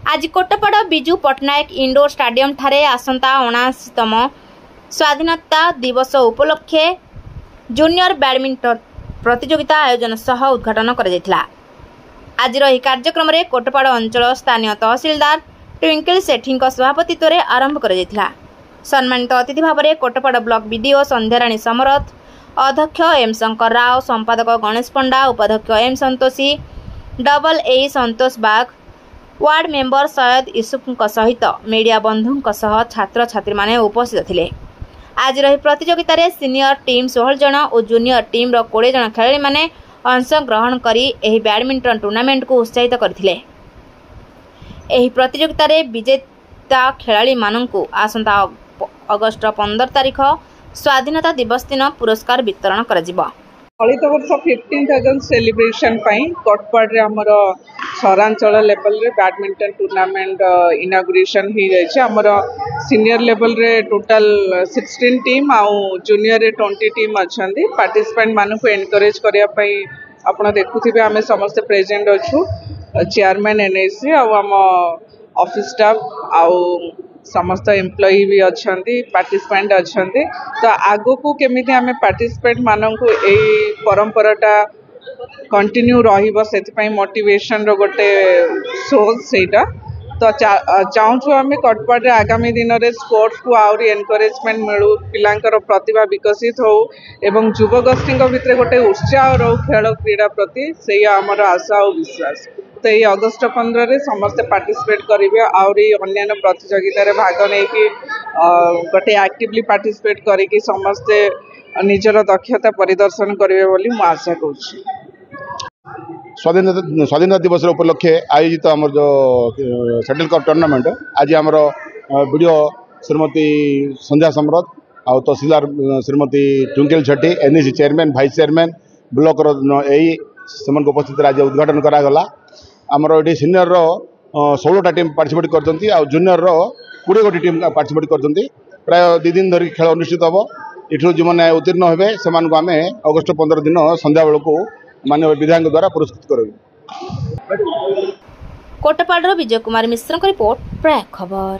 आज Kotpad Biju Patnaik indoor stadium ठारे आसंता 79तम स्वाधीनता दिवस उपलक्षे जूनियर बैडमिंटन प्रतियोगिता आयोजन सह उद्घाटन करा। आज कार्यक्रम में कोटपाड़ अंचल स्थानीय तहसीलदार ट्विंकल सेठी सभापतित्व में आरंभ करा। सम्मानित अतिथि भाव में कोटपाड़ ब्लॉक बीडीओ संध्याराणी समरथ, अध्यक्ष एम शंकर राव, संपादक गणेश पंडा, उपाध्यक्ष M Santoshi, double A Santosh Bag, ward member Syed Yusuf सहित मीडिया बंधु छात्र छात्री माने उपस्थित थिले। आज प्रतियोगिता रे सीनियर टीम 16 जन और जूनियर टीम 20 जन खेलाड़ी माने अंश ग्रहण करी एही बैडमिंटन टूर्नामेंट को उत्साहित करथिले। एही प्रतियोगिता रे विजेता खेलाड़ी माननकु आसंता अगस्ट 15 तारिख स्वाधीनता दिवस दिन पुरस्कार वितरण करा। चलित वर्ष 15th अगस्त सेलिब्रेशन कोटपाड़ रे हमर सहरांचल लेवल रे बैडमिंटन टूर्नामेंट इनागुरेशन हो जाए। हमर सीनियर लेवल रे टोटल 16 टीम आउ जूनियर रे 20 टीम अच्छा पार्टिसिपेंट मानक एनकरेज करने आपड़ देखुवे आम समस्त प्रेजेंट अच्छु। चेयरमैन एनएससी आम ऑफिस स्टाफ आउ समस्त एम्प्लॉई भी अच्छा पार्टिसिपेंट अच्छा। तो आगो को केमिति आम पार्टिसिपेंट मानक परंपराटा कंटिन्यू रहिबो से मोटिवेशन रो गोटे सोर्स सेटा। तो चाहूँ आम कोटपाड़ रे आगामी दिन में स्पोर्ट्स को आउरी एनकरेजमेंट मिलू, पिलांकर प्रतिभा विकसित हो एवं युवगोष्ठी भितर गोटे उत्साह रो खेल क्रीड़ा प्रति से आमर आशा और विश्वास। तो ये अगस्ट 15 रे समस्त पार्टिसिपेट करेंगे आउरी अन्य प्रतियोगिता रे भाग नहीं कि गोटे एक्टिवली पार्टिसिपेट करी समस्ते निजर दक्षता परिदर्शन करेंगे बोली मु आशा करुछि। स्वाधीनता दिवस उपलक्षे आयोजित आमर जो सेटल कप टूर्नामेंट आज आमर वीडियो श्रीमती संध्या समरथ आउ tehsildar Shrimati Twinkle Sethi, NSC chairman, vice chairman, block से उपस्थित आज उद्घाटन करागला। आमर ये सीनियर 16टा टीम पार्टिसिपेट करछंती आउ जूनियर 20 गोटी टीम पार्टिसिपेट करछंती। प्राय 2 दिन धरी खेल अनुष्ठित हम। इठू जो मैंने उत्तीर्ण हे से आम अगस्ट 15 दिन संध्या बेलू माननीय विधायक द्वारा पुरस्कृत करेंगे। कोटपाड़ विजय कुमार मिश्र रिपोर्ट, प्राय खबर।